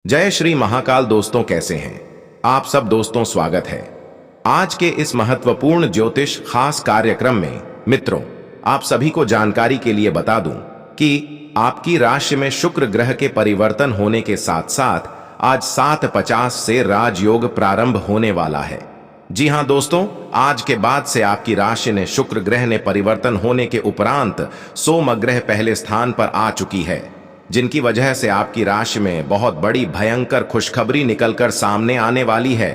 जय श्री महाकाल। दोस्तों कैसे हैं आप सब। दोस्तों स्वागत है आज के इस महत्वपूर्ण ज्योतिष खास कार्यक्रम में। मित्रों, आप सभी को जानकारी के लिए बता दूं कि आपकी राशि में शुक्र ग्रह के परिवर्तन होने के साथ साथ आज 7:50 से राजयोग प्रारंभ होने वाला है। जी हां दोस्तों, आज के बाद से आपकी राशि में शुक्र ग्रह ने परिवर्तन होने के उपरांत सोम ग्रह पहले स्थान पर आ चुकी है, जिनकी वजह से आपकी राशि में बहुत बड़ी भयंकर खुशखबरी निकलकर सामने आने वाली है।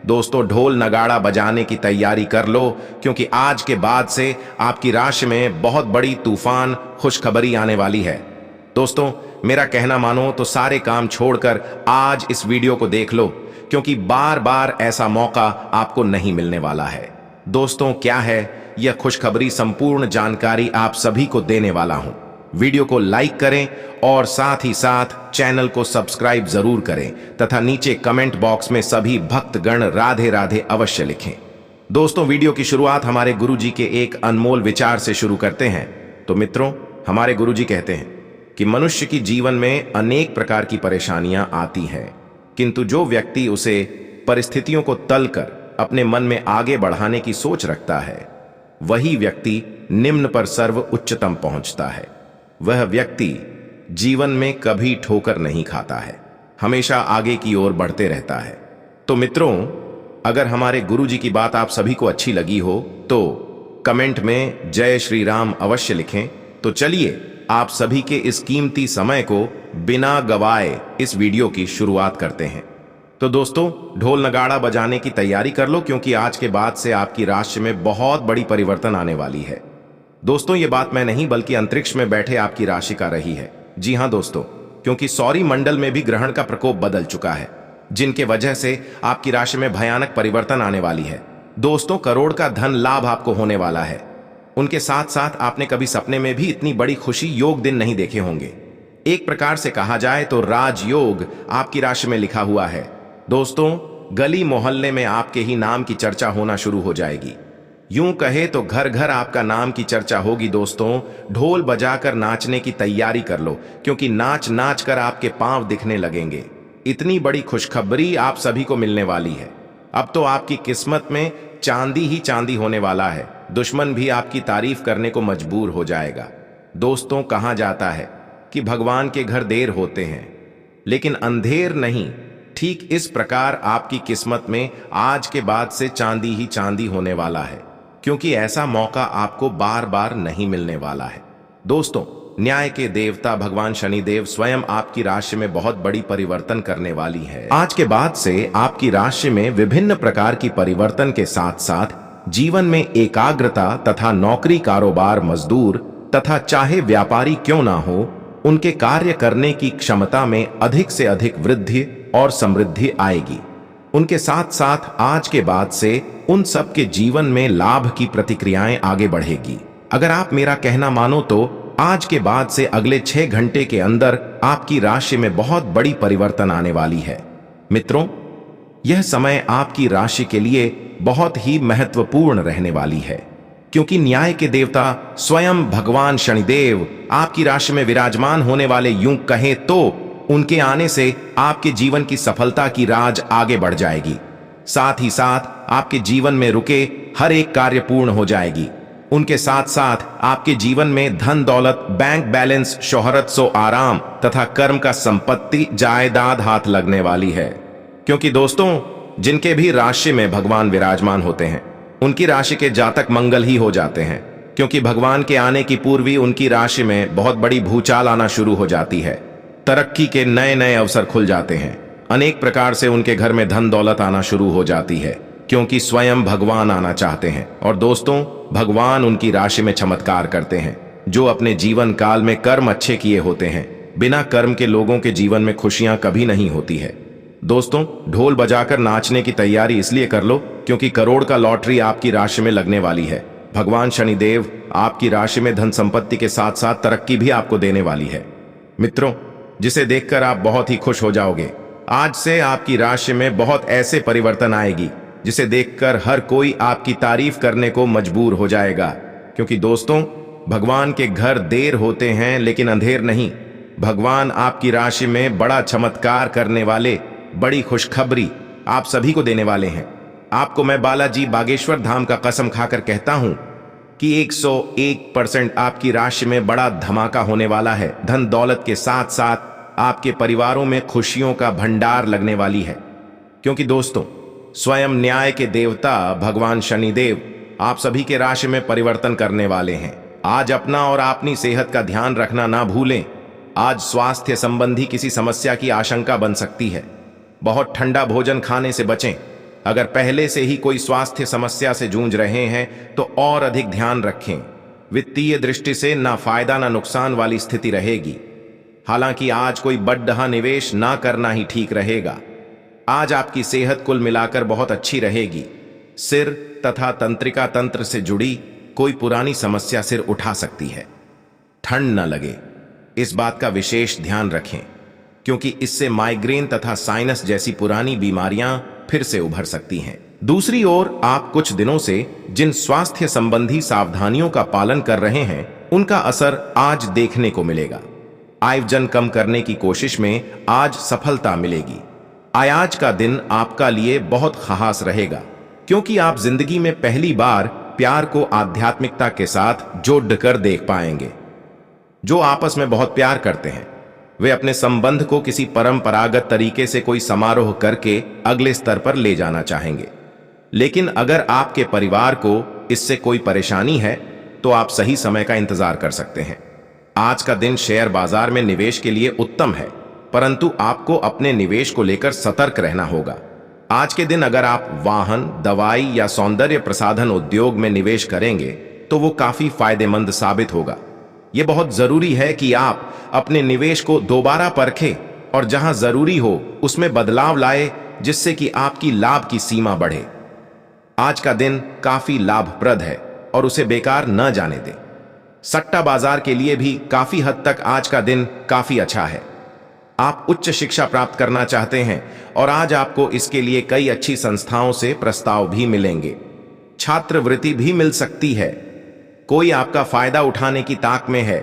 दोस्तों, ढोल नगाड़ा बजाने की तैयारी कर लो, क्योंकि आज के बाद से आपकी राशि में बहुत बड़ी तूफान खुशखबरी आने वाली है। दोस्तों, मेरा कहना मानो तो सारे काम छोड़कर आज इस वीडियो को देख लो, क्योंकि बार बार ऐसा मौका आपको नहीं मिलने वाला है। दोस्तों, क्या है यह खुशखबरी, संपूर्ण जानकारी आप सभी को देने वाला हूं। वीडियो को लाइक करें और साथ ही साथ चैनल को सब्सक्राइब जरूर करें तथा नीचे कमेंट बॉक्स में सभी भक्तगण राधे राधे अवश्य लिखें। दोस्तों, वीडियो की शुरुआत हमारे गुरुजी के एक अनमोल विचार से शुरू करते हैं। तो मित्रों, हमारे गुरुजी कहते हैं कि मनुष्य की जीवन में अनेक प्रकार की परेशानियां आती हैं, किंतु जो व्यक्ति उसे परिस्थितियों को तलकर अपने मन में आगे बढ़ाने की सोच रखता है, वही व्यक्ति निम्न पर सर्व उच्चतम पहुंचता है। वह व्यक्ति जीवन में कभी ठोकर नहीं खाता है, हमेशा आगे की ओर बढ़ते रहता है। तो मित्रों, अगर हमारे गुरुजी की बात आप सभी को अच्छी लगी हो तो कमेंट में जय श्री राम अवश्य लिखें। तो चलिए आप सभी के इस कीमती समय को बिना गवाए इस वीडियो की शुरुआत करते हैं। तो दोस्तों, ढोल नगाड़ा बजाने की तैयारी कर लो, क्योंकि आज के बाद से आपकी राशि में बहुत बड़ी परिवर्तन आने वाली है। दोस्तों, ये बात मैं नहीं बल्कि अंतरिक्ष में बैठे आपकी राशि का रही है। जी हां दोस्तों, क्योंकि सौर मंडल में भी ग्रहण का प्रकोप बदल चुका है, जिनके वजह से आपकी राशि में भयानक परिवर्तन आने वाली है। दोस्तों, करोड़ का धन लाभ आपको होने वाला है। उनके साथ साथ आपने कभी सपने में भी इतनी बड़ी खुशी योग दिन नहीं देखे होंगे। एक प्रकार से कहा जाए तो राजयोग आपकी राशि में लिखा हुआ है। दोस्तों, गली मोहल्ले में आपके ही नाम की चर्चा होना शुरू हो जाएगी। यूं कहे तो घर घर आपका नाम की चर्चा होगी। दोस्तों, ढोल बजाकर नाचने की तैयारी कर लो, क्योंकि नाच नाच कर आपके पांव दिखने लगेंगे। इतनी बड़ी खुशखबरी आप सभी को मिलने वाली है। अब तो आपकी किस्मत में चांदी ही चांदी होने वाला है। दुश्मन भी आपकी तारीफ करने को मजबूर हो जाएगा। दोस्तों, कहा जाता है कि भगवान के घर देर होते हैं, लेकिन अंधेर नहीं। ठीक इस प्रकार आपकी किस्मत में आज के बाद से चांदी ही चांदी होने वाला है, क्योंकि ऐसा मौका आपको बार बार नहीं मिलने वाला है। दोस्तों, न्याय के देवता भगवान शनिदेव स्वयं आपकी राशि में बहुत बड़ी परिवर्तन करने वाली है। आज के बाद से आपकी राशि में विभिन्न प्रकार की परिवर्तन के साथ साथ जीवन में एकाग्रता तथा नौकरी, कारोबार, मजदूर तथा चाहे व्यापारी क्यों ना हो, उनके कार्य करने की क्षमता में अधिक से अधिक वृद्धि और समृद्धि आएगी। उनके साथ साथ आज के बाद से उन सब के जीवन में लाभ की प्रतिक्रियाएं आगे बढ़ेगी। अगर आप मेरा कहना मानो तो आज के बाद से अगले 6 घंटे के अंदर आपकी राशि में बहुत बड़ी परिवर्तन आने वाली है। मित्रों, यह समय आपकी राशि के लिए बहुत ही महत्वपूर्ण रहने वाली है, क्योंकि न्याय के देवता स्वयं भगवान शनिदेव आपकी राशि में विराजमान होने वाले। यूं कहें तो उनके आने से आपके जीवन की सफलता की राज आगे बढ़ जाएगी। साथ ही साथ आपके जीवन में रुके हर एक कार्य पूर्ण हो जाएगी। उनके साथ साथ आपके जीवन में धन दौलत, बैंक बैलेंस, शोहरत, सो आराम तथा कर्म का संपत्ति, जायदाद हाथ लगने वाली है। क्योंकि दोस्तों, जिनके भी राशि में भगवान विराजमान होते हैं, उनकी राशि के जातक मंगल ही हो जाते हैं, क्योंकि भगवान के आने की पूर्व ही उनकी राशि में बहुत बड़ी भूचाल आना शुरू हो जाती है। तरक्की के नए नए अवसर खुल जाते हैं। अनेक प्रकार से उनके घर में धन दौलत आना शुरू हो जाती है, क्योंकि स्वयं भगवान आना चाहते हैं। और दोस्तों, भगवान उनकी राशि में चमत्कार करते हैं। जो अपने जीवन काल में कर्म अच्छे किए होते हैं, बिना कर्म के लोगों के जीवन में खुशियां कभी नहीं होती है। दोस्तों, ढोल बजाकर नाचने की तैयारी इसलिए कर लो, क्योंकि करोड़ का लॉटरी आपकी राशि में लगने वाली है। भगवान शनिदेव आपकी राशि में धन संपत्ति के साथ साथ तरक्की भी आपको देने वाली है। मित्रों, जिसे देखकर आप बहुत ही खुश हो जाओगे। आज से आपकी राशि में बहुत ऐसे परिवर्तन आएगी जिसे देखकर हर कोई आपकी तारीफ करने को मजबूर हो जाएगा। क्योंकि दोस्तों, भगवान के घर देर होते हैं लेकिन अंधेर नहीं। भगवान आपकी राशि में बड़ा चमत्कार करने वाले बड़ी खुशखबरी आप सभी को देने वाले हैं। आपको मैं बालाजी बागेश्वर धाम का कसम खाकर कहता हूं कि 101% आपकी राशि में बड़ा धमाका होने वाला है। धन दौलत के साथ साथ आपके परिवारों में खुशियों का भंडार लगने वाली है, क्योंकि दोस्तों स्वयं न्याय के देवता भगवान शनिदेव आप सभी के राशि में परिवर्तन करने वाले हैं। आज अपना और अपनी सेहत का ध्यान रखना ना भूलें। आज स्वास्थ्य संबंधी किसी समस्या की आशंका बन सकती है। बहुत ठंडा भोजन खाने से बचें। अगर पहले से ही कोई स्वास्थ्य समस्या से जूझ रहे हैं तो और अधिक ध्यान रखें। वित्तीय दृष्टि से ना फायदा ना नुकसान वाली स्थिति रहेगी। हालांकि आज कोई बड़ा निवेश ना करना ही ठीक रहेगा। आज आपकी सेहत कुल मिलाकर बहुत अच्छी रहेगी। सिर तथा तंत्रिका तंत्र से जुड़ी कोई पुरानी समस्या सिर उठा सकती है। ठंड न लगे, इस बात का विशेष ध्यान रखें, क्योंकि इससे माइग्रेन तथा साइनस जैसी पुरानी बीमारियां फिर से उभर सकती हैं। दूसरी ओर आप कुछ दिनों से जिन स्वास्थ्य संबंधी सावधानियों का पालन कर रहे हैं उनका असर आज देखने को मिलेगा। आयवजन कम करने की कोशिश में आज सफलता मिलेगी। आज का दिन आपका लिए बहुत खास रहेगा, क्योंकि आप जिंदगी में पहली बार प्यार को आध्यात्मिकता के साथ जोड़कर देख पाएंगे। जो आपस में बहुत प्यार करते हैं वे अपने संबंध को किसी परंपरागत तरीके से कोई समारोह करके अगले स्तर पर ले जाना चाहेंगे। लेकिन अगर आपके परिवार को इससे कोई परेशानी है तो आप सही समय का इंतजार कर सकते हैं। आज का दिन शेयर बाजार में निवेश के लिए उत्तम है, परंतु आपको अपने निवेश को लेकर सतर्क रहना होगा। आज के दिन अगर आप वाहन, दवाई या सौंदर्य प्रसाधन उद्योग में निवेश करेंगे तो वो काफी फायदेमंद साबित होगा। यह बहुत जरूरी है कि आप अपने निवेश को दोबारा परखें और जहां जरूरी हो उसमें बदलाव लाए, जिससे कि आपकी लाभ की सीमा बढ़े। आज का दिन काफी लाभप्रद है और उसे बेकार न जाने दें। सट्टा बाजार के लिए भी काफी हद तक आज का दिन काफी अच्छा है। आप उच्च शिक्षा प्राप्त करना चाहते हैं और आज आपको इसके लिए कई अच्छी संस्थाओं से प्रस्ताव भी मिलेंगे। छात्रवृत्ति भी मिल सकती है। कोई आपका फायदा उठाने की ताक में है।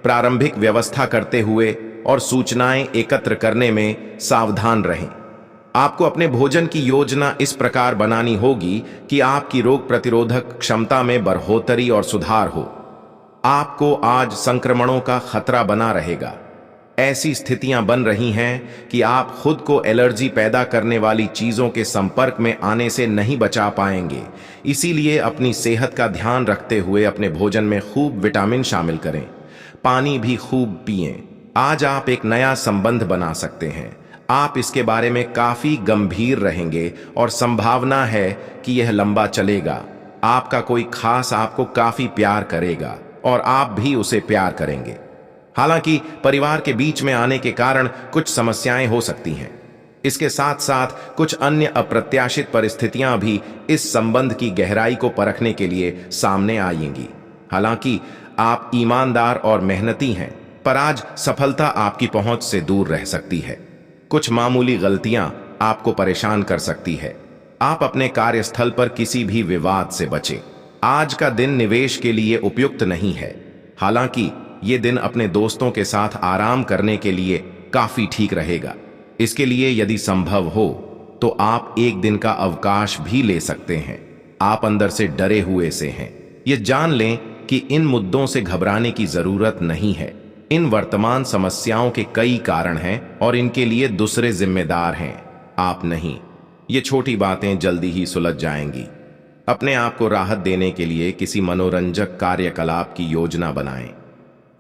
प्रारंभिक व्यवस्था करते हुए और सूचनाएं एकत्र करने में सावधान रहें। आपको अपने भोजन की योजना इस प्रकार बनानी होगी कि आपकी रोग प्रतिरोधक क्षमता में बढ़ोतरी और सुधार हो। आपको आज संक्रमणों का खतरा बना रहेगा। ऐसी स्थितियां बन रही हैं कि आप खुद को एलर्जी पैदा करने वाली चीजों के संपर्क में आने से नहीं बचा पाएंगे। इसीलिए अपनी सेहत का ध्यान रखते हुए अपने भोजन में खूब विटामिन शामिल करें। पानी भी खूब पिएं। आज आप एक नया संबंध बना सकते हैं। आप इसके बारे में काफी गंभीर रहेंगे और संभावना है कि यह लंबा चलेगा। आपका कोई खास आपको काफी प्यार करेगा और आप भी उसे प्यार करेंगे। हालांकि परिवार के बीच में आने के कारण कुछ समस्याएं हो सकती हैं। इसके साथ साथ कुछ अन्य अप्रत्याशित परिस्थितियां भी इस संबंध की गहराई को परखने के लिए सामने आएंगी। हालांकि आप ईमानदार और मेहनती हैं, पर आज सफलता आपकी पहुंच से दूर रह सकती है। कुछ मामूली गलतियां आपको परेशान कर सकती है। आप अपने कार्यस्थल पर किसी भी विवाद से बचें। आज का दिन निवेश के लिए उपयुक्त नहीं है। हालांकि ये दिन अपने दोस्तों के साथ आराम करने के लिए काफी ठीक रहेगा। इसके लिए यदि संभव हो तो आप एक दिन का अवकाश भी ले सकते हैं। आप अंदर से डरे हुए से हैं। ये जान लें कि इन मुद्दों से घबराने की जरूरत नहीं है। इन वर्तमान समस्याओं के कई कारण हैं और इनके लिए दूसरे जिम्मेदार हैं, आप नहीं। ये छोटी बातें जल्दी ही सुलझ जाएंगी। अपने आप को राहत देने के लिए किसी मनोरंजक कार्यकलाप की योजना बनाएं।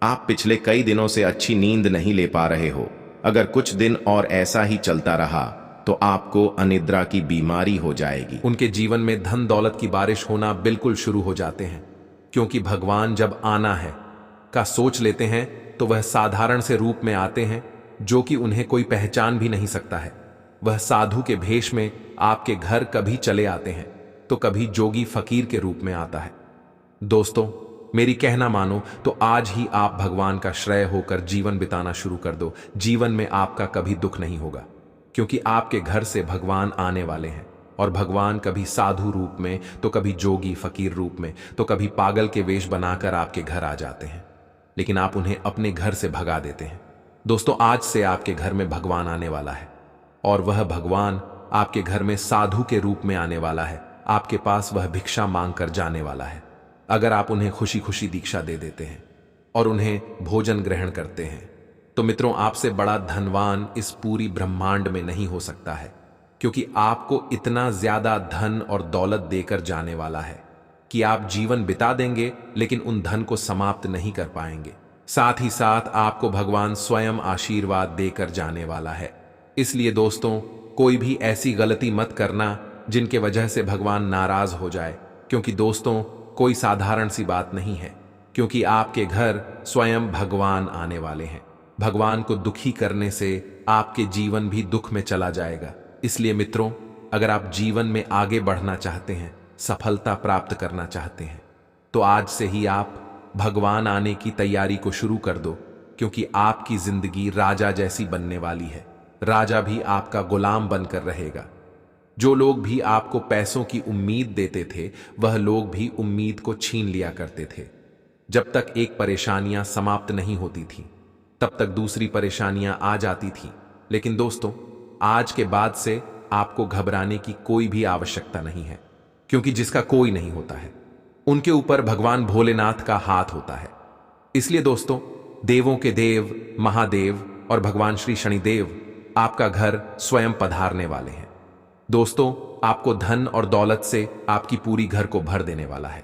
आप पिछले कई दिनों से अच्छी नींद नहीं ले पा रहे हो। अगर कुछ दिन और ऐसा ही चलता रहा तो आपको अनिद्रा की बीमारी हो जाएगी। उनके जीवन में धन दौलत की बारिश होना बिल्कुल शुरू हो जाते हैं, क्योंकि भगवान जब आना है का सोच लेते हैं तो वह साधारण से रूप में आते हैं जो कि उन्हें कोई पहचान भी नहीं सकता है। वह साधु के भेष में आपके घर कभी चले आते हैं तो कभी जोगी फकीर के रूप में आता है। दोस्तों, मेरी कहना मानो तो आज ही आप भगवान का श्रेय होकर जीवन बिताना शुरू कर दो। जीवन में आपका कभी दुख नहीं होगा, क्योंकि आपके घर से भगवान आने वाले हैं। और भगवान कभी साधु रूप में तो कभी जोगी फकीर रूप में तो कभी पागल के वेश बनाकर आपके घर आ जाते हैं, लेकिन आप उन्हें अपने घर से भगा देते हैं। दोस्तों, आज से आपके घर में भगवान आने वाला है और वह भगवान आपके घर में साधु के रूप में आने वाला है। आपके पास वह भिक्षा मांग कर जाने वाला है। अगर आप उन्हें खुशी खुशी दीक्षा दे देते हैं और उन्हें भोजन ग्रहण करते हैं तो मित्रों, आपसे बड़ा धनवान इस पूरी ब्रह्मांड में नहीं हो सकता है, क्योंकि आपको इतना ज्यादा धन और दौलत देकर जाने वाला है कि आप जीवन बिता देंगे लेकिन उन धन को समाप्त नहीं कर पाएंगे। साथ ही साथ आपको भगवान स्वयं आशीर्वाद देकर जाने वाला है। इसलिए दोस्तों, कोई भी ऐसी गलती मत करना जिनके वजह से भगवान नाराज हो जाए, क्योंकि दोस्तों, कोई साधारण सी बात नहीं है, क्योंकि आपके घर स्वयं भगवान आने वाले हैं। भगवान को दुखी करने से आपके जीवन भी दुख में चला जाएगा। इसलिए मित्रों, अगर आप जीवन में आगे बढ़ना चाहते हैं, सफलता प्राप्त करना चाहते हैं, तो आज से ही आप भगवान आने की तैयारी को शुरू कर दो, क्योंकि आपकी जिंदगी राजा जैसी बनने वाली है। राजा भी आपका गुलाम बनकर रहेगा। जो लोग भी आपको पैसों की उम्मीद देते थे, वह लोग भी उम्मीद को छीन लिया करते थे। जब तक एक परेशानियां समाप्त नहीं होती थी, तब तक दूसरी परेशानियां आ जाती थी। लेकिन दोस्तों, आज के बाद से आपको घबराने की कोई भी आवश्यकता नहीं है, क्योंकि जिसका कोई नहीं होता है, उनके ऊपर भगवान भोलेनाथ का हाथ होता है। इसलिए दोस्तों, देवों के देव महादेव और भगवान श्री शनिदेव आपका घर स्वयं पधारने वाले हैं। दोस्तों, आपको धन और दौलत से आपकी पूरी घर को भर देने वाला है।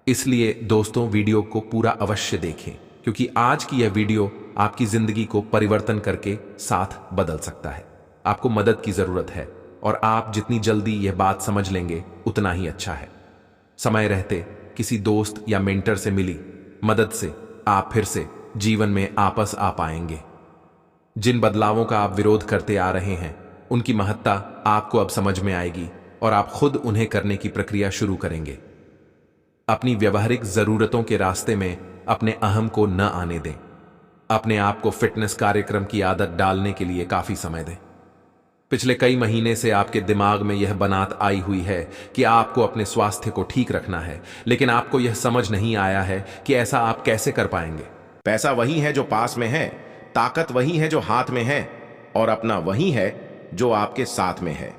इसलिए दोस्तों, वीडियो को पूरा अवश्य देखें, क्योंकि आज की यह वीडियो आपकी जिंदगी को परिवर्तन करके साथ बदल सकता है। आपको मदद की जरूरत है और आप जितनी जल्दी यह बात समझ लेंगे उतना ही अच्छा है। समय रहते किसी दोस्त या मेंटर से मिली मदद से आप फिर से जीवन में आपस आ पाएंगे। जिन बदलावों का आप विरोध करते आ रहे हैं, उनकी महत्ता आपको अब समझ में आएगी और आप खुद उन्हें करने की प्रक्रिया शुरू करेंगे। अपनी व्यवहारिक जरूरतों के रास्ते में अपने अहम को न आने दें। अपने आप को फिटनेस कार्यक्रम की आदत डालने के लिए काफी समय दें। पिछले कई महीने से आपके दिमाग में यह बनात आई हुई है कि आपको अपने स्वास्थ्य को ठीक रखना है, लेकिन आपको यह समझ नहीं आया है कि ऐसा आप कैसे कर पाएंगे। पैसा वही है जो पास में है, ताकत वही है जो हाथ में है, और अपना वही है जो आपके साथ में है।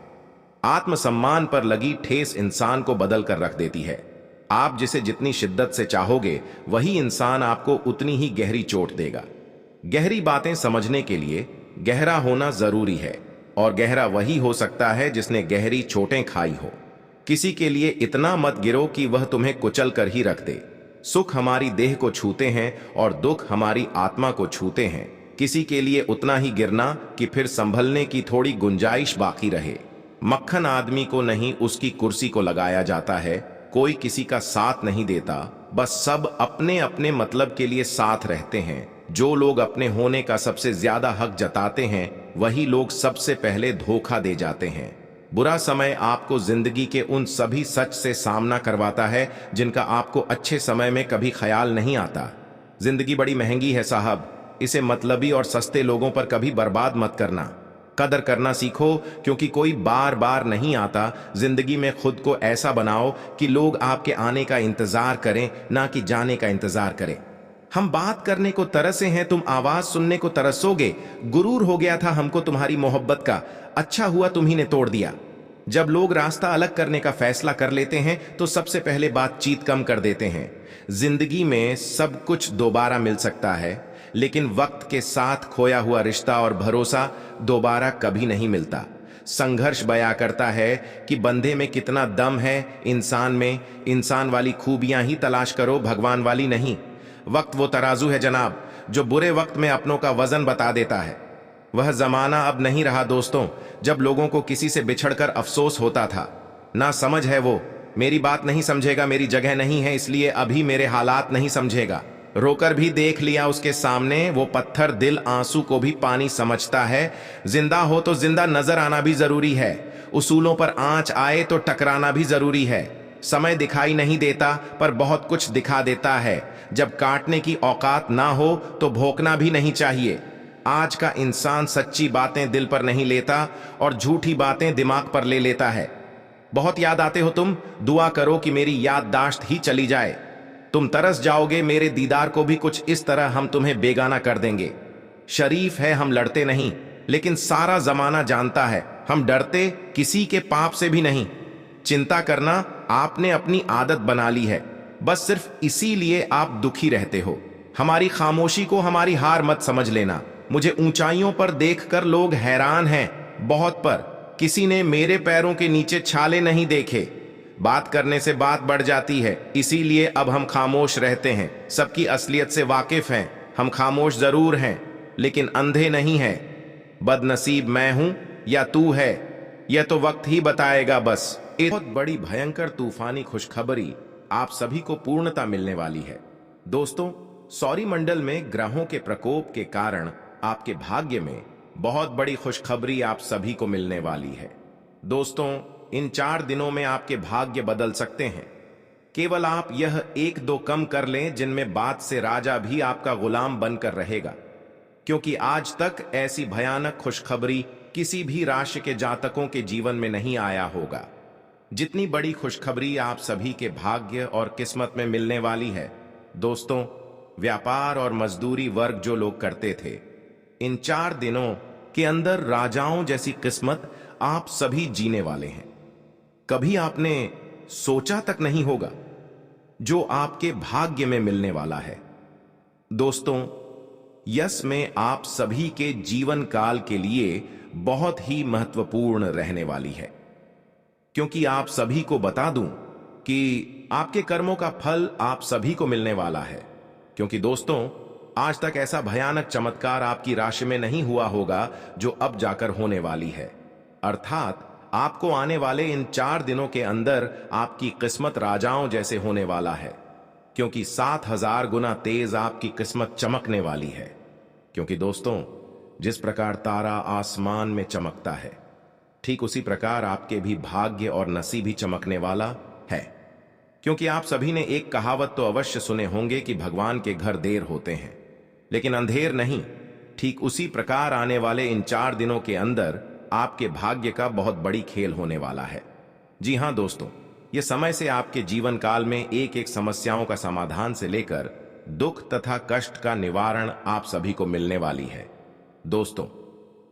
आत्मसम्मान पर लगी ठेस इंसान को बदल कर रख देती है। आप जिसे जितनी शिद्दत से चाहोगे, वही इंसान आपको उतनी ही गहरी चोट देगा। गहरी बातें समझने के लिए गहरा होना जरूरी है, और गहरा वही हो सकता है जिसने गहरी चोटें खाई हो। किसी के लिए इतना मत गिरो कि वह तुम्हें कुचल कर ही रख दे। सुख हमारी देह को छूते हैं और दुख हमारी आत्मा को छूते हैं। किसी के लिए उतना ही गिरना कि फिर संभलने की थोड़ी गुंजाइश बाकी रहे। मक्खन आदमी को नहीं, उसकी कुर्सी को लगाया जाता है। कोई किसी का साथ नहीं देता, बस सब अपने अपने मतलब के लिए साथ रहते हैं। जो लोग अपने होने का सबसे ज्यादा हक जताते हैं, वही लोग सबसे पहले धोखा दे जाते हैं। बुरा समय आपको जिंदगी के उन सभी सच से सामना करवाता है जिनका आपको अच्छे समय में कभी ख्याल नहीं आता। जिंदगी बड़ी महंगी है साहब, इसे मतलबी और सस्ते लोगों पर कभी बर्बाद मत करना। कदर करना सीखो, क्योंकि कोई बार बार नहीं आता। जिंदगी में खुद को ऐसा बनाओ कि लोग आपके आने का इंतजार करें, ना कि जाने का इंतजार करें। हम बात करने को तरसे हैं, तुम आवाज सुनने को तरसोगे। गुरूर हो गया था हमको तुम्हारी मोहब्बत का, अच्छा हुआ तुम्ही ने तोड़ दिया। जब लोग रास्ता अलग करने का फैसला कर लेते हैं तो सबसे पहले बातचीत कम कर देते हैं। जिंदगी में सब कुछ दोबारा मिल सकता है, लेकिन वक्त के साथ खोया हुआ रिश्ता और भरोसा दोबारा कभी नहीं मिलता। संघर्ष बयां करता है कि बंदे में कितना दम है, इंसान में। इंसान वाली खूबियां ही तलाश करो, भगवान वाली नहीं। वक्त वो तराजू है जनाब, जो बुरे वक्त में अपनों का वजन बता देता है। वह जमाना अब नहीं रहा दोस्तों, जब लोगों को किसी से बिछड़कर अफसोस होता था। ना समझ है वो, मेरी बात नहीं समझेगा, मेरी जगह नहीं है, इसलिए अभी मेरे हालात नहीं समझेगा। रोकर भी देख लिया उसके सामने, वो पत्थर दिल आंसू को भी पानी समझता है। जिंदा हो तो जिंदा नजर आना भी जरूरी है। उसूलों पर आंच आए तो टकराना भी जरूरी है। समय दिखाई नहीं देता, पर बहुत कुछ दिखा देता है। जब काटने की औकात ना हो तो भोंकना भी नहीं चाहिए। आज का इंसान सच्ची बातें दिल पर नहीं लेता और झूठी बातें दिमाग पर ले लेता है। बहुत याद आते हो तुम, दुआ करो कि मेरी याददाश्त ही चली जाए। तुम तरस जाओगे मेरे दीदार को भी, कुछ इस तरह हम तुम्हें बेगाना कर देंगे। शरीफ है, हम लड़ते नहीं, लेकिन सारा जमाना जानता है हम डरते किसी के पाप से भी नहीं। चिंता करना आपने अपनी आदत बना ली है, बस सिर्फ इसीलिए आप दुखी रहते हो। हमारी खामोशी को हमारी हार मत समझ लेना। मुझे ऊंचाइयों पर देखकर लोग हैरान हैं, बहुत, पर किसी ने मेरे पैरों के नीचे छाले नहीं देखे। बात करने से बात बढ़ जाती है, इसीलिए अब हम खामोश रहते हैं। सबकी असलियत से वाकिफ हैं। हम खामोश जरूर हैं, लेकिन अंधे नहीं हैं। बदनसीब मैं हूं या तू है, यह तो वक्त ही बताएगा। बस एक बहुत बड़ी भयंकर तूफानी खुशखबरी आप सभी को पूर्णता मिलने वाली है। दोस्तों, सौरमंडल में ग्रहों के प्रकोप के कारण आपके भाग्य में बहुत बड़ी खुशखबरी आप सभी को मिलने वाली है। दोस्तों, इन 4 दिनों में आपके भाग्य बदल सकते हैं। केवल आप यह 1-2 कम कर लें, जिनमें बात से राजा भी आपका गुलाम बनकर रहेगा, क्योंकि आज तक ऐसी भयानक खुशखबरी किसी भी राशि के जातकों के जीवन में नहीं आया होगा। जितनी बड़ी खुशखबरी आप सभी के भाग्य और किस्मत में मिलने वाली है। दोस्तों, व्यापार और मजदूरी वर्ग जो लोग करते थे, इन 4 दिनों के अंदर राजाओं जैसी किस्मत आप सभी जीने वाले हैं। कभी आपने सोचा तक नहीं होगा जो आपके भाग्य में मिलने वाला है। दोस्तों, यश में आप सभी के जीवन काल के लिए बहुत ही महत्वपूर्ण रहने वाली है, क्योंकि आप सभी को बता दूं कि आपके कर्मों का फल आप सभी को मिलने वाला है। क्योंकि दोस्तों, आज तक ऐसा भयानक चमत्कार आपकी राशि में नहीं हुआ होगा जो अब जाकर होने वाली है। अर्थात आपको आने वाले इन 4 दिनों के अंदर आपकी किस्मत राजाओं जैसे होने वाला है, क्योंकि 7000 गुना तेज आपकी किस्मत चमकने वाली है। क्योंकि दोस्तों, जिस प्रकार तारा आसमान में चमकता है, ठीक उसी प्रकार आपके भी भाग्य और नसीब भी चमकने वाला है। क्योंकि आप सभी ने एक कहावत तो अवश्य सुने होंगे कि भगवान के घर देर होते हैं लेकिन अंधेर नहीं। ठीक उसी प्रकार आने वाले इन 4 दिनों के अंदर आपके भाग्य का बहुत बड़ी खेल होने वाला है। जी हां दोस्तों, यह समय से आपके जीवन काल में एक एक समस्याओं का समाधान से लेकर दुख तथा कष्ट का निवारण आप सभी को मिलने वाली है। दोस्तों,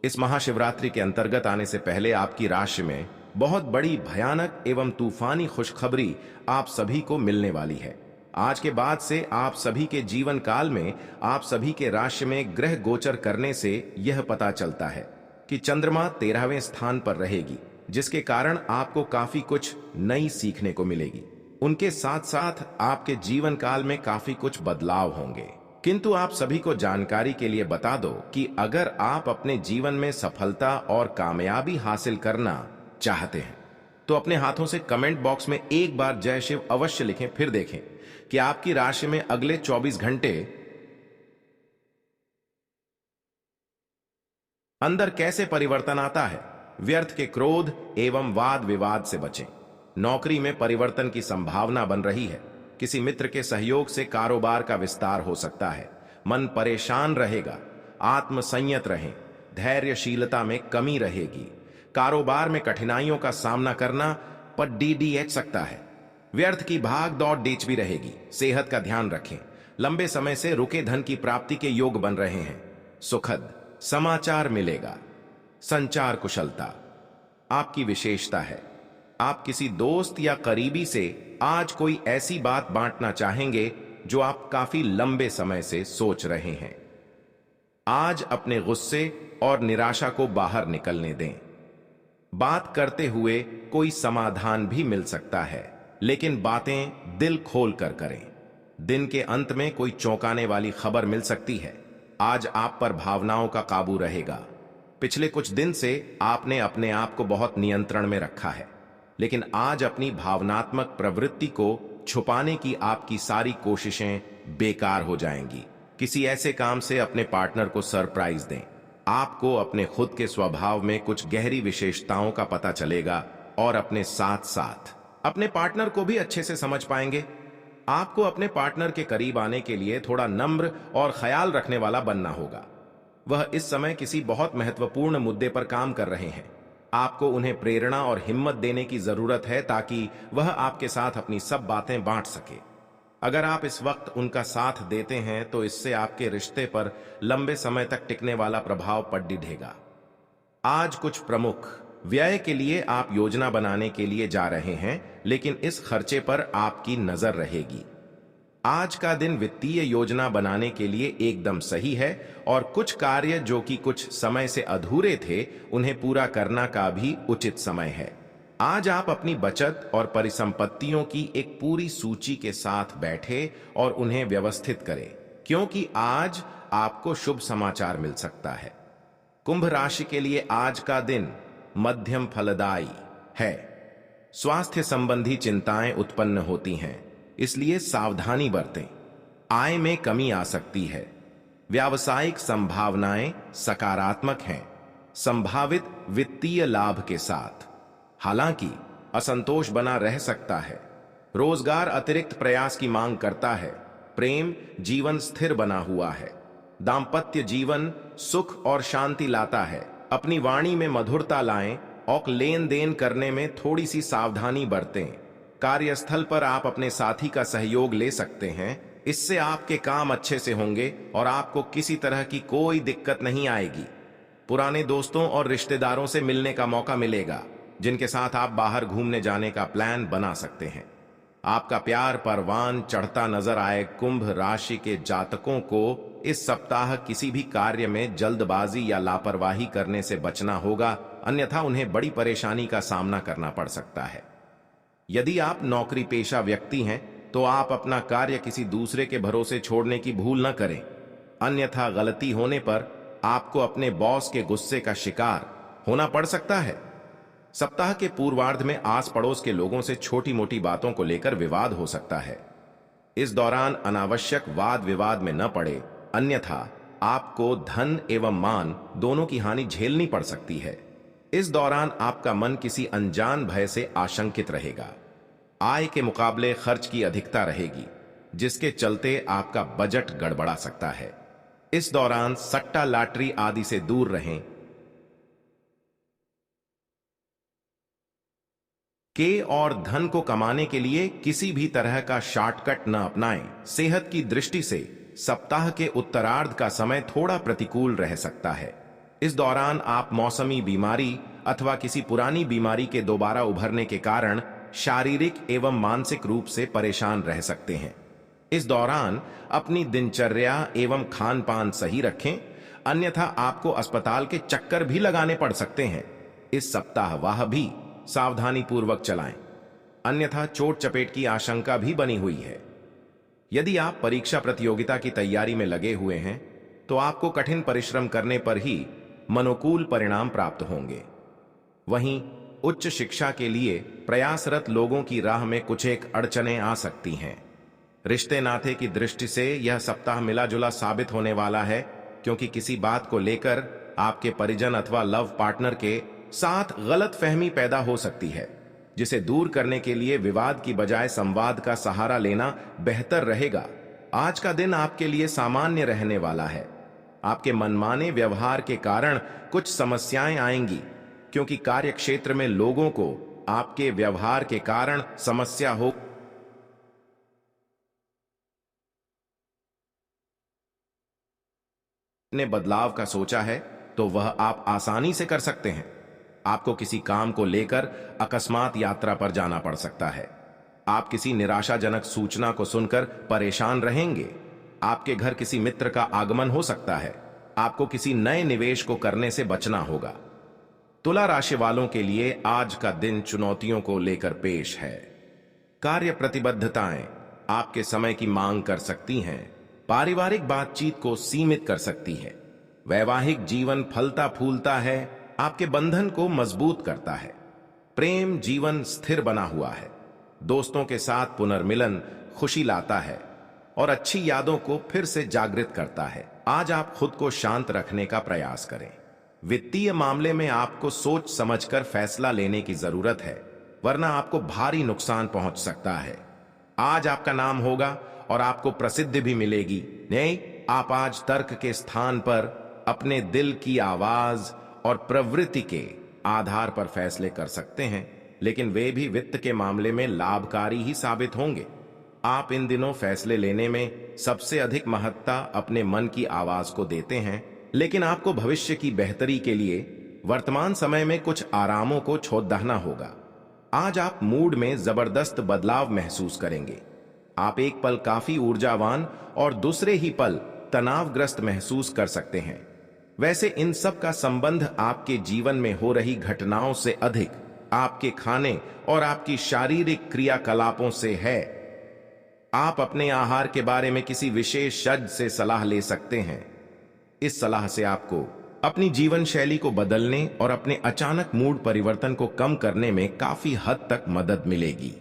इस महाशिवरात्रि के अंतर्गत आने से पहले आपकी राशि में बहुत बड़ी भयानक एवं तूफानी खुशखबरी आप सभी को मिलने वाली है। आज के बाद से आप सभी के जीवन काल में आप सभी के राशि में ग्रह गोचर करने से यह पता चलता है कि चंद्रमा 13वें स्थान पर रहेगी, जिसके कारण आपको काफी कुछ नई सीखने को मिलेगी। उनके साथ साथ आपके जीवन काल में काफी कुछ बदलाव होंगे। किंतु आप सभी को जानकारी के लिए बता दो कि अगर आप अपने जीवन में सफलता और कामयाबी हासिल करना चाहते हैं तो अपने हाथों से कमेंट बॉक्स में एक बार जय शिव अवश्य लिखें। फिर देखें कि आपकी राशि में अगले 24 घंटे अंदर कैसे परिवर्तन आता है। व्यर्थ के क्रोध एवं वाद विवाद से बचें। नौकरी में परिवर्तन की संभावना बन रही है। किसी मित्र के सहयोग से कारोबार का विस्तार हो सकता है। मन परेशान रहेगा। आत्मसंयत रहें। धैर्यशीलता में कमी रहेगी। कारोबार में कठिनाइयों का सामना करना पर डीडीएच सकता है। व्यर्थ की भाग दौड़ डीच भी रहेगी। सेहत का ध्यान रखें। लंबे समय से रुके धन की प्राप्ति के योग बन रहे हैं। सुखद समाचार मिलेगा। संचार कुशलता आपकी विशेषता है। आप किसी दोस्त या करीबी से आज कोई ऐसी बात बांटना चाहेंगे जो आप काफी लंबे समय से सोच रहे हैं। आज अपने गुस्से और निराशा को बाहर निकलने दें। बात करते हुए कोई समाधान भी मिल सकता है, लेकिन बातें दिल खोल कर करें। दिन के अंत में कोई चौंकाने वाली खबर मिल सकती है। आज आप पर भावनाओं का काबू रहेगा। पिछले कुछ दिन से आपने अपने आप को बहुत नियंत्रण में रखा है, लेकिन आज अपनी भावनात्मक प्रवृत्ति को छुपाने की आपकी सारी कोशिशें बेकार हो जाएंगी। किसी ऐसे काम से अपने पार्टनर को सरप्राइज दें। आपको अपने खुद के स्वभाव में कुछ गहरी विशेषताओं का पता चलेगा और अपने साथ साथ अपने पार्टनर को भी अच्छे से समझ पाएंगे। आपको अपने पार्टनर के करीब आने के लिए थोड़ा नम्र और ख्याल रखने वाला बनना होगा। वह इस समय किसी बहुत महत्वपूर्ण मुद्दे पर काम कर रहे हैं। आपको उन्हें प्रेरणा और हिम्मत देने की जरूरत है ताकि वह आपके साथ अपनी सब बातें बांट सके। अगर आप इस वक्त उनका साथ देते हैं तो इससे आपके रिश्ते पर लंबे समय तक टिकने वाला प्रभाव पड़ दिखेगा। आज कुछ प्रमुख व्यय के लिए आप योजना बनाने के लिए जा रहे हैं, लेकिन इस खर्चे पर आपकी नजर रहेगी। आज का दिन वित्तीय योजना बनाने के लिए एकदम सही है और कुछ कार्य जो कि कुछ समय से अधूरे थे उन्हें पूरा करना का भी उचित समय है। आज आप अपनी बचत और परिसंपत्तियों की एक पूरी सूची के साथ बैठे और उन्हें व्यवस्थित करें, क्योंकि आज आपको शुभ समाचार मिल सकता है। कुंभ राशि के लिए आज का दिन मध्यम फलदायी है। स्वास्थ्य संबंधी चिंताएं उत्पन्न होती हैं, इसलिए सावधानी बरतें। आय में कमी आ सकती है। व्यावसायिक संभावनाएं सकारात्मक हैं, संभावित वित्तीय लाभ के साथ। हालांकि असंतोष बना रह सकता है। रोजगार अतिरिक्त प्रयास की मांग करता है। प्रेम जीवन स्थिर बना हुआ है। दाम्पत्य जीवन सुख और शांति लाता है। अपनी वाणी में मधुरता लाएं और लेन देन करने में थोड़ी सी सावधानी बरतें। कार्यस्थल पर आप अपने साथी का सहयोग ले सकते हैं, इससे आपके काम अच्छे से होंगे और आपको किसी तरह की कोई दिक्कत नहीं आएगी। पुराने दोस्तों और रिश्तेदारों से मिलने का मौका मिलेगा, जिनके साथ आप बाहर घूमने जाने का प्लान बना सकते हैं। आपका प्यार परवान चढ़ता नजर आए। कुंभ राशि के जातकों को इस सप्ताह किसी भी कार्य में जल्दबाजी या लापरवाही करने से बचना होगा, अन्यथा उन्हें बड़ी परेशानी का सामना करना पड़ सकता है। यदि आप नौकरी पेशा व्यक्ति हैं तो आप अपना कार्य किसी दूसरे के भरोसे छोड़ने की भूल न करें, अन्यथा गलती होने पर आपको अपने बॉस के गुस्से का शिकार होना पड़ सकता है। सप्ताह के पूर्वार्ध में आस पड़ोस के लोगों से छोटी मोटी बातों को लेकर विवाद हो सकता है। इस दौरान अनावश्यक वाद विवाद में न पड़े, अन्यथा आपको धन एवं मान दोनों की हानि झेलनी पड़ सकती है। इस दौरान आपका मन किसी अनजान भय से आशंकित रहेगा। आय के मुकाबले खर्च की अधिकता रहेगी, जिसके चलते आपका बजट गड़बड़ा सकता है। इस दौरान सट्टा लॉटरी आदि से दूर रहें। और धन को कमाने के लिए किसी भी तरह का शॉर्टकट न अपनाएं। सेहत की दृष्टि से सप्ताह के उत्तरार्ध का समय थोड़ा प्रतिकूल रह सकता है। इस दौरान आप मौसमी बीमारी अथवा किसी पुरानी बीमारी के दोबारा उभरने के कारण शारीरिक एवं मानसिक रूप से परेशान रह सकते हैं। इस दौरान अपनी दिनचर्या एवं खान पान सही रखें, अन्यथा आपको अस्पताल के चक्कर भी लगाने पड़ सकते हैं। इस सप्ताह वह भी सावधानी पूर्वक चलाएं, अन्यथा चोट चपेट की आशंका भी बनी हुई है। यदि आप परीक्षा प्रतियोगिता की तैयारी में लगे हुए हैं तो आपको कठिन परिश्रम करने पर ही मनोकूल परिणाम प्राप्त होंगे। वहीं उच्च शिक्षा के लिए प्रयासरत लोगों की राह में कुछ एक अड़चनें आ सकती हैं। रिश्ते नाते की दृष्टि से यह सप्ताह मिला जुला साबित होने वाला है, क्योंकि किसी बात को लेकर आपके परिजन अथवा लव पार्टनर के साथ गलत फहमी पैदा हो सकती है, जिसे दूर करने के लिए विवाद की बजाय संवाद का सहारा लेना बेहतर रहेगा। आज का दिन आपके लिए सामान्य रहने वाला है। आपके मनमाने व्यवहार के कारण कुछ समस्याएं आएंगी, क्योंकि कार्य क्षेत्र में लोगों को आपके व्यवहार के कारण समस्या हो। ने बदलाव का सोचा है तो वह आप आसानी से कर सकते हैं। आपको किसी काम को लेकर अकस्मात यात्रा पर जाना पड़ सकता है। आप किसी निराशाजनक सूचना को सुनकर परेशान रहेंगे। आपके घर किसी मित्र का आगमन हो सकता है। आपको किसी नए निवेश को करने से बचना होगा। तुला राशि वालों के लिए आज का दिन चुनौतियों को लेकर पेश है। कार्य प्रतिबद्धताएं आपके समय की मांग कर सकती हैं। पारिवारिक बातचीत को सीमित कर सकती है। वैवाहिक जीवन फलता फूलता है, आपके बंधन को मजबूत करता है। प्रेम जीवन स्थिर बना हुआ है। दोस्तों के साथ पुनर्मिलन खुशी लाता है और अच्छी यादों को फिर से जागृत करता है। आज आप खुद को शांत रखने का प्रयास करें। वित्तीय मामले में आपको सोच समझकर फैसला लेने की जरूरत है, वरना आपको भारी नुकसान पहुंच सकता है। आज आपका नाम होगा और आपको प्रसिद्धि भी मिलेगी। नहीं, आप आज तर्क के स्थान पर अपने दिल की आवाज और प्रवृत्ति के आधार पर फैसले कर सकते हैं, लेकिन वे भी वित्त के मामले में लाभकारी ही साबित होंगे। आप इन दिनों फैसले लेने में सबसे अधिक महत्ता अपने मन की आवाज को देते हैं, लेकिन आपको भविष्य की बेहतरी के लिए वर्तमान समय में कुछ आरामों को छोड़ना होगा। आज आप मूड में जबरदस्त बदलाव महसूस करेंगे। आप एक पल काफी ऊर्जावान और दूसरे ही पल तनावग्रस्त महसूस कर सकते हैं। वैसे इन सब का संबंध आपके जीवन में हो रही घटनाओं से अधिक आपके खाने और आपकी शारीरिक क्रियाकलापों से है। आप अपने आहार के बारे में किसी विशेषज्ञ से सलाह ले सकते हैं। इस सलाह से आपको अपनी जीवन शैली को बदलने और अपने अचानक मूड परिवर्तन को कम करने में काफी हद तक मदद मिलेगी।